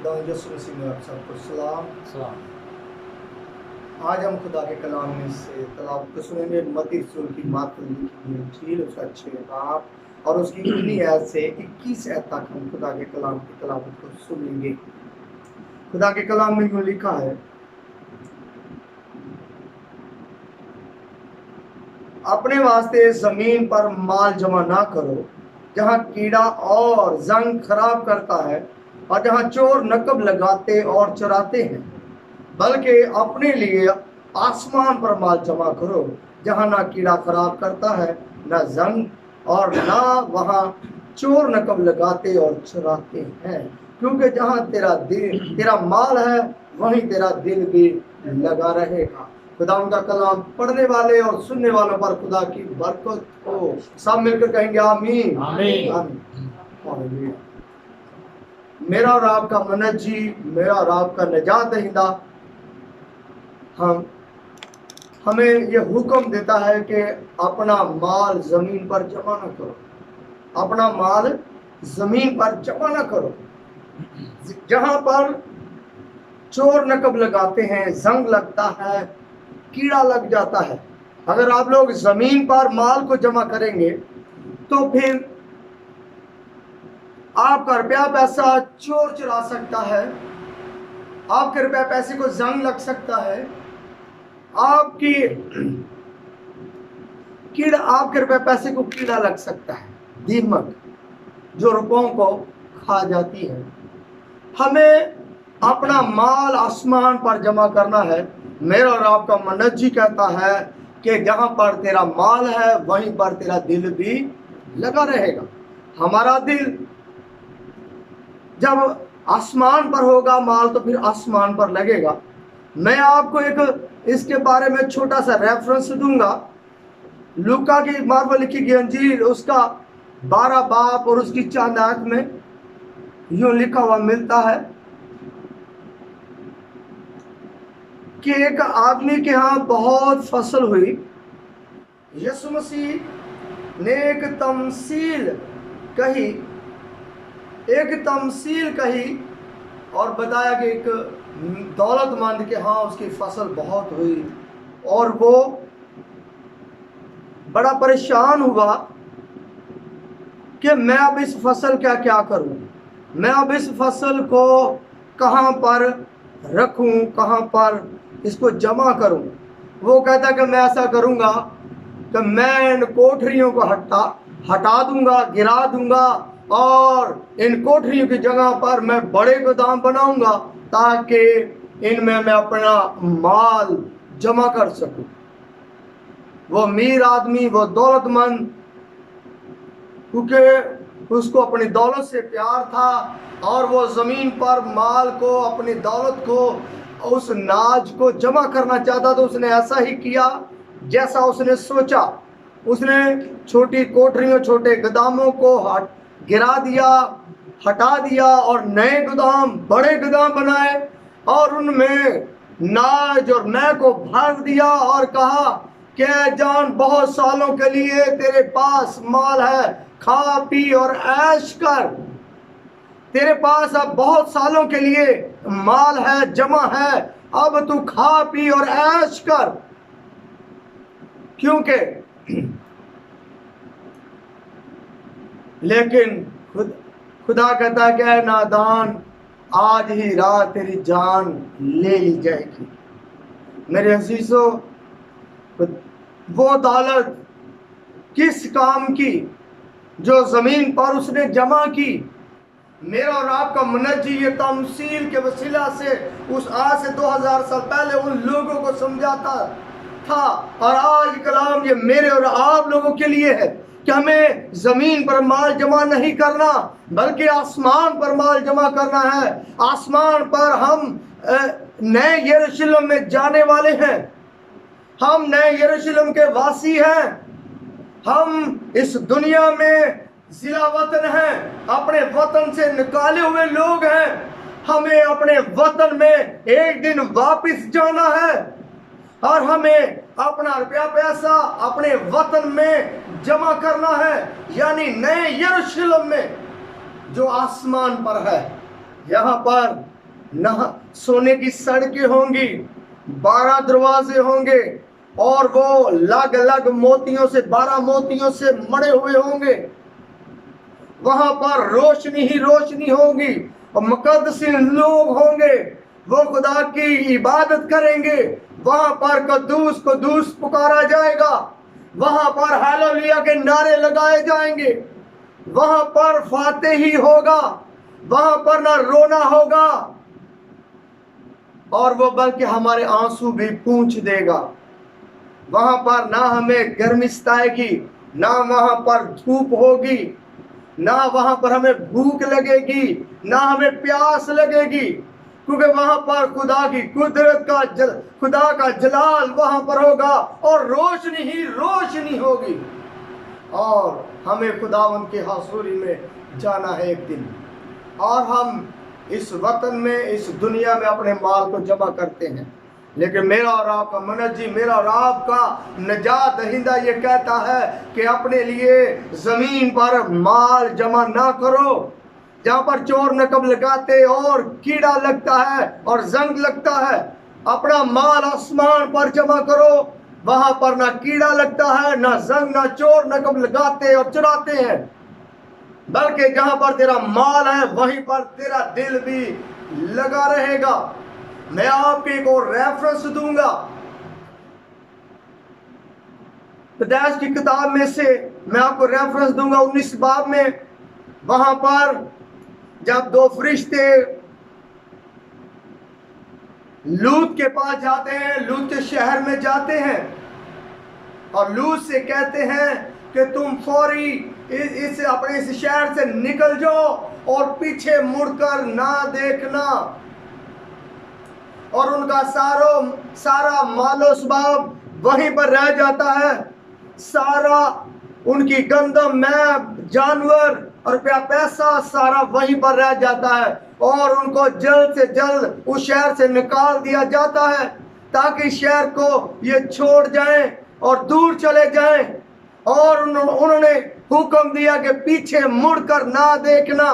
खुदा यसु मसीह में आप सबको सलाम। सलाम। आज हम खुदा के कलाम में से तलावत को सुनेंगे। मत्ती रसूल की मात्र लिखी हुई इंजील उसका 6 बाब और उसकी 19 आयत से 21 आयत तक हम खुदा के कलाम की तलावत को सुनेंगे। खुदा के कलाम में यूं लिखा है, अपने वास्ते जमीन पर माल जमा ना करो जहाँ कीड़ा और जंग खराब करता है और जहाँ चोर नकब लगाते और चुराते हैं, बल्कि अपने लिए आसमान पर माल जमा करो जहाँ ना कीड़ा खराब करता है ना जंग और ना वहाँ चोर नकब लगाते और चुराते हैं, क्योंकि जहाँ तेरा माल है वहीं तेरा दिल भी लगा रहेगा। खुदा उनका कलाम पढ़ने वाले और सुनने वालों पर खुदा की बरकत हो। सब मिलकर कहेंगे आमीन आमीन। आमीन। मेरा और आपका मनजी, मेरा और आपका निजात दहिंदा हमें ये हुक्म देता है कि अपना माल जमीन पर जमा न करो, अपना माल जमीन पर जमा न करो जहां पर चोर नकब लगाते हैं, जंग लगता है, कीड़ा लग जाता है। अगर आप लोग जमीन पर माल को जमा करेंगे तो फिर आपका रुपया पैसा चोर चुरा सकता है, आपके रुपया पैसे को जंग लग सकता है, आपके रुपया पैसे को कीड़ा लग सकता है, दीमक जो रुपयों को खा जाती है। हमें अपना माल आसमान पर जमा करना है। मेरा और आपका मनजी कहता है कि जहां पर तेरा माल है वहीं पर तेरा दिल भी लगा रहेगा। हमारा दिल जब आसमान पर होगा माल तो फिर आसमान पर लगेगा। मैं आपको एक इसके बारे में छोटा सा रेफरेंस दूंगा। लूका की मार्फत लिखी गई अंजील उसका 12 बाब और उसकी 4 आयत में यूं लिखा हुआ मिलता है कि एक आदमी के यहाँ बहुत फसल हुई। यीशु मसीह ने एक तमसील कही और बताया कि एक दौलतमंद के यहाँ उसकी फसल बहुत हुई और वो बड़ा परेशान हुआ कि मैं अब इस फसल का क्या करूं, मैं अब इस फसल को कहाँ पर रखूं, कहाँ पर इसको जमा करूं। वो कहता कि मैं ऐसा करूंगा कि मैं इन कोठरियों को हटा दूंगा, गिरा दूंगा और इन कोठरियों की जगह पर मैं बड़े गोदाम बनाऊंगा ताकि इनमें मैं अपना माल जमा कर सकूं। वो अमीर आदमी, वो दौलतमंद, क्योंकि उसको अपनी दौलत से प्यार था और वो जमीन पर माल को, अपनी दौलत को, उस नाज को जमा करना चाहता, तो उसने ऐसा ही किया जैसा उसने सोचा। उसने छोटी कोठरियों, छोटे गोदामों को गिरा दिया, हटा दिया और नए गोदाम, बड़े गोदाम बनाए और उनमें नाज और नए को भर दिया और कहा कि जान, बहुत सालों के लिए तेरे पास माल है, खा पी और ऐश कर। तेरे पास अब बहुत सालों के लिए माल है, जमा है, अब तू खा पी और ऐश कर। क्योंकि लेकिन खुदा कहता है कि नादान, आज ही रात तेरी जान ले ली जाएगी। मेरे अजीजों, वो दौलत किस काम की जो जमीन पर उसने जमा की। मेरा और आपका मनजी ये तमसील के वसीला से उस आज से 2000 साल पहले उन लोगों को समझाता था और आज कलाम ये मेरे और आप लोगों के लिए है कि हमें जमीन पर माल जमा नहीं करना बल्कि आसमान पर माल जमा करना है। आसमान पर हम नए यरूशलेम में जाने वाले हैं, हम नए यरूशलेम के वासी हैं, हम इस दुनिया में जिला वतन हैं, अपने वतन से निकाले हुए लोग हैं। हमें अपने वतन में एक दिन वापस जाना है और हमें अपना रुपया पैसा अपने वतन में जमा करना है, यानी नए यरूशलेम में जो आसमान पर है। यहाँ पर نہ सोने की सड़कें होंगी, 12 दरवाजे होंगे और वो अलग अलग मोतियों से 12 मोतियों से मढ़े हुए होंगे. वहां पर रोशनी ही रोशनी होगी और मुकद्दसीन लोग होंगे, वो खुदा की इबादत करेंगे. वहां पर कद्दूस कद्दूस पुकारा जाएगा, वहां पर हालेलुया के नारे लगाए जाएंगे, वहां पर फातेही होगा, वहां पर ना रोना होगा और वो बल्कि हमारे आंसू भी पूंछ देगा. वहां पर ना हमें गर्मी सताएगी, ना वहां पर धूप होगी, ना वहां पर हमें भूख लगेगी, ना हमें प्यास लगेगी, क्योंकि वहां पर खुदा की कुदरत का खुदा का जलाल वहां पर होगा और रोशनी ही रोशनी होगी. और हमें खुदावंद के हजूरी में जाना है एक दिन, और हम इस वतन में, इस दुनिया में अपने माल को जमा करते हैं. लेकिन मेरा और आपका मनजी, मेरा और आपका नजात दहिंदा ये कहता है कि अपने लिए जमीन पर माल जमा ना करो, जहाँ पर चोर नकब लगाते और कीड़ा लगता है और जंग लगता है. अपना माल आसमान पर जमा करो, वहां पर ना कीड़ा लगता है, ना जंग, ना चोर नकब लगाते और चुराते हैं. बल्कि जहां पर तेरा माल है वहीं पर तेरा दिल भी लगा रहेगा. मैं आपको एक और रेफरेंस दूंगा, पैदाइश की किताब में से मैं आपको रेफरेंस दूंगा 19 बाब में. वहां पर जब 2 फरिश्ते लूत के पास जाते हैं, लूत के शहर में जाते हैं और लूत से कहते हैं कि तुम फौरी इस अपने इस शहर से निकल जाओ और पीछे मुड़कर ना देखना. और उनका सारा मालो सबाब वहीं पर रह जाता है, सारा उनकी गंदम में जानवर और पैसा सारा वहीं पर रह जाता है और उनको जल्द से जल्द उस शहर से निकाल दिया जाता है ताकि शहर को ये छोड़ जाएं और दूर चले जाएं. और उन्होंने हुक्म दिया कि पीछे मुड़कर ना देखना.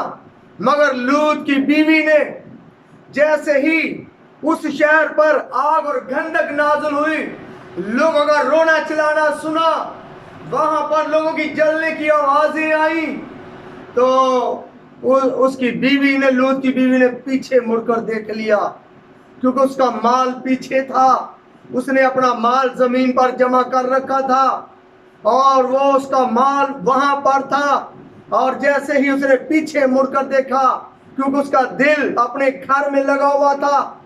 मगर लूत की बीवी ने जैसे ही उस शहर पर आग और गंधक नाजुल हुई, लोगों का रोना चिल्लाना सुना, वहां पर लोगों की जलने की आवाजें आई, तो उसकी बीवी ने, लूत की बीवी ने पीछे मुड़कर देख लिया, क्योंकि उसका माल पीछे था. उसने अपना माल जमीन पर जमा कर रखा था और वो उसका माल वहां पर था. और जैसे ही उसने पीछे मुड़कर देखा, क्योंकि उसका दिल अपने घर में लगा हुआ था,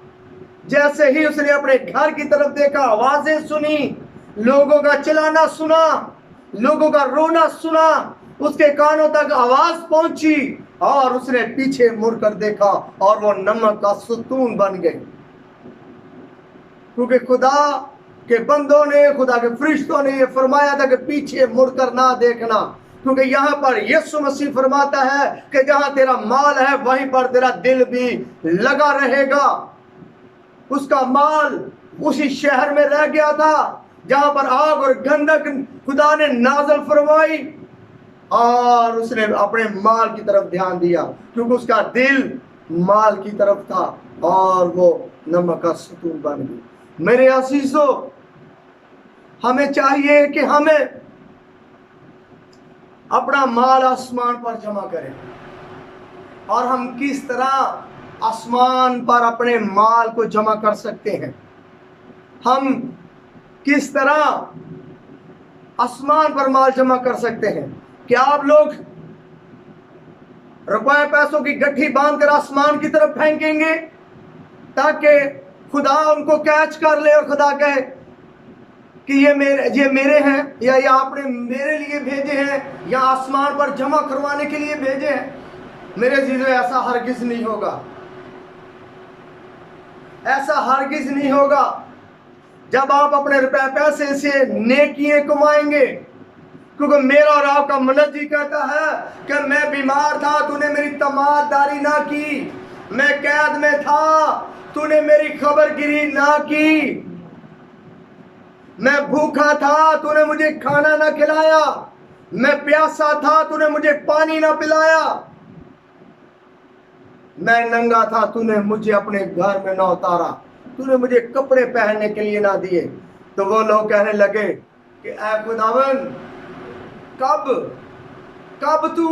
जैसे ही उसने अपने घर की तरफ देखा, आवाजें सुनी, लोगों का चिल्लाना सुना, लोगों का रोना सुना, उसके कानों तक आवाज पहुंची और उसने पीछे मुड़कर देखा और वो नमक का सुतून बन गई. क्योंकि खुदा के बंदों ने, खुदा के फरिश्तों ने ये फरमाया था कि पीछे मुड़कर ना देखना. क्योंकि यहाँ पर यीशु मसीह फरमाता है कि जहां तेरा माल है वहीं पर तेरा दिल भी लगा रहेगा. उसका माल उसी शहर में रह गया था जहां पर आग और गंधक खुदा ने नाज़िल फरमाई, और उसने अपने माल की तरफ ध्यान दिया क्योंकि उसका दिल माल की तरफ था और वो नमक का सुतून बन गई. मेरे अजीजों, हमें चाहिए कि हमें अपना माल आसमान पर जमा करें. और हम किस तरह आसमान पर अपने माल को जमा कर सकते हैं? हम किस तरह आसमान पर माल जमा कर सकते हैं? क्या आप लोग रुपए पैसों की गट्ठी बांधकर आसमान की तरफ फेंकेंगे ताकि खुदा उनको कैच कर ले और खुदा कहे कि ये मेरे हैं, या ये आपने मेरे लिए भेजे हैं, या आसमान पर जमा करवाने के लिए भेजे हैं? मेरे जीजो, ऐसा हरगिज नहीं होगा. ऐसा हरगिज नहीं होगा. जब आप अपने रुपए पैसे से नेकियां कमाएंगे, क्योंकि मेरा और आपका मनजी कहता है कि मैं बीमार था, तूने मेरी तमाददारी ना की, मैं कैद में था, तूने मेरी खबरगिरी ना की, मैं भूखा था, तूने मुझे खाना ना खिलाया, मैं प्यासा था, तूने मुझे पानी ना पिलाया. मैं नंगा था, तूने मुझे अपने घर में न उतारा, तूने मुझे कपड़े पहनने के लिए ना दिए। तो वो लोग कहने लगे कि ऐ खुदावन, कब कब तू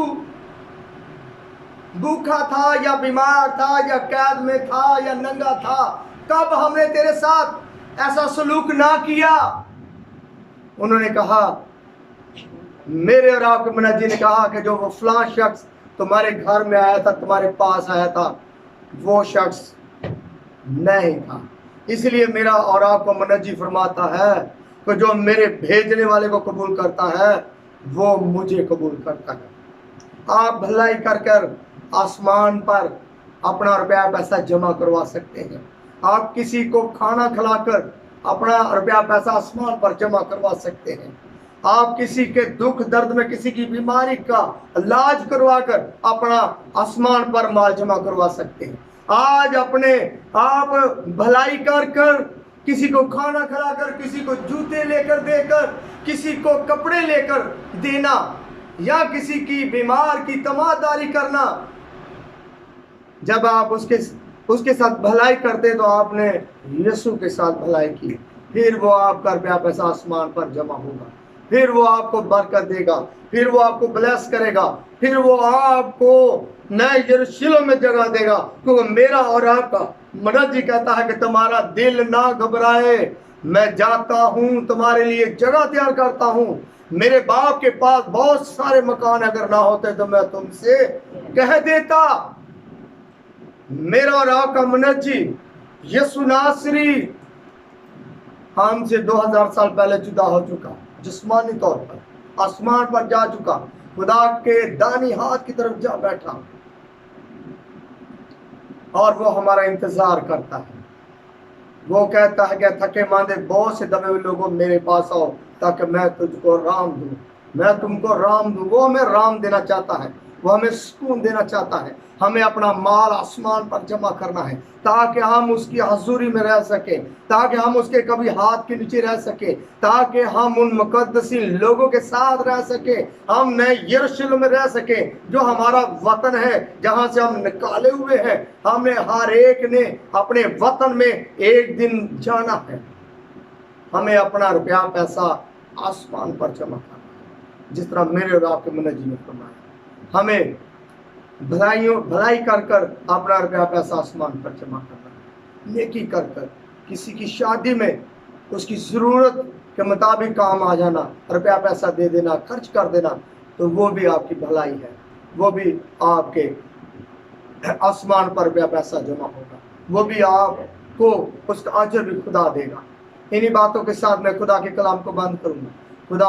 भूखा था या बीमार था या कैद में था या नंगा था, कब हमने तेरे साथ ऐसा सलूक ना किया? उन्होंने कहा, मेरे और आपके मुनज्जी ने कहा कि जो वो फलां शख्स तुम्हारे घर में आया था, तुम्हारे पास आया था, वो शख्स नहीं था। इसलिए मेरा और आपको मुनज्जी फरमाता है कि जो मेरे भेजने वाले को कबूल करता है वो मुझे कबूल करता है। आप भलाई कर कर आसमान पर अपना रुपया पैसा जमा करवा सकते हैं। आप किसी को खाना खिलाकर अपना रुपया पैसा आसमान पर जमा करवा सकते हैं। आप किसी के दुख दर्द में किसी की बीमारी का इलाज करवा कर अपना आसमान पर माल जमा करवा सकते हैं। आज अपने आप भलाई कर कर किसी को खाना खिलाकर, किसी को जूते लेकर देकर, किसी को कपड़े लेकर देना या किसी की बीमार की तमादारी करना, जब आप उसके साथ भलाई करते तो आपने यीशु के साथ भलाई की। फिर वो आपका रुपया पैसा आसमान पर जमा होगा, फिर वो आपको बरकत देगा, फिर वो आपको ब्लेस करेगा, फिर वो आपको नए यरूशलेम में जगह देगा। क्योंकि मेरा और आपका मुनज्जी कहता है कि तुम्हारा दिल ना घबराए, मैं जाता हूँ तुम्हारे लिए जगह तैयार करता हूँ। मेरे बाप के पास बहुत सारे मकान अगर ना होते तो मैं तुमसे कह देता। मेरा और आपका मुनज्जी यीशु नासरी हमसे 2000 साल पहले जुदा हो चुका, जिस्मानी तौर पर आसमान पर जा चुका, खुदा के दानी हाथ की तरफ जा बैठा और वो हमारा इंतजार करता है। वो कहता है कि थके मांदे बहुत से दबे हुए लोगों मेरे पास आओ ताकि मैं तुझको राम दूं, मैं तुमको राम दूं। वो हमें राम देना चाहता है, वो हमें सुकून देना चाहता है। हमें अपना माल आसमान पर जमा करना है ताकि हम उसकी हजूरी में रह सके, ताकि हम उसके कभी हाथ के नीचे रह सके, ताकि हम उन मुकद्दसीन लोगों के साथ रह सके, हम नए यरूशलेम में रह सके जो हमारा वतन है, जहां से हम निकाले हुए हैं। हमें हर एक ने अपने वतन में एक दिन जाना है। हमें अपना रुपया पैसा आसमान पर जमा करना है, जिस तरह मेरे और आपके मुनज्जी ने फरमाया। हमें भलाई कर कर अपना रुपया पैसा आसमान पर जमा करना, नेकी कर कर किसी की शादी में उसकी ज़रूरत के मुताबिक काम आ जाना, रुपया पैसा दे देना, खर्च कर देना, तो वो भी आपकी भलाई है, वो भी आपके आसमान पर रुपया पैसा जमा होगा, वो भी आपको उसका अजर भी खुदा देगा। इन्हीं बातों के साथ मैं खुदा के कलाम को बंद करूँगा। खुदा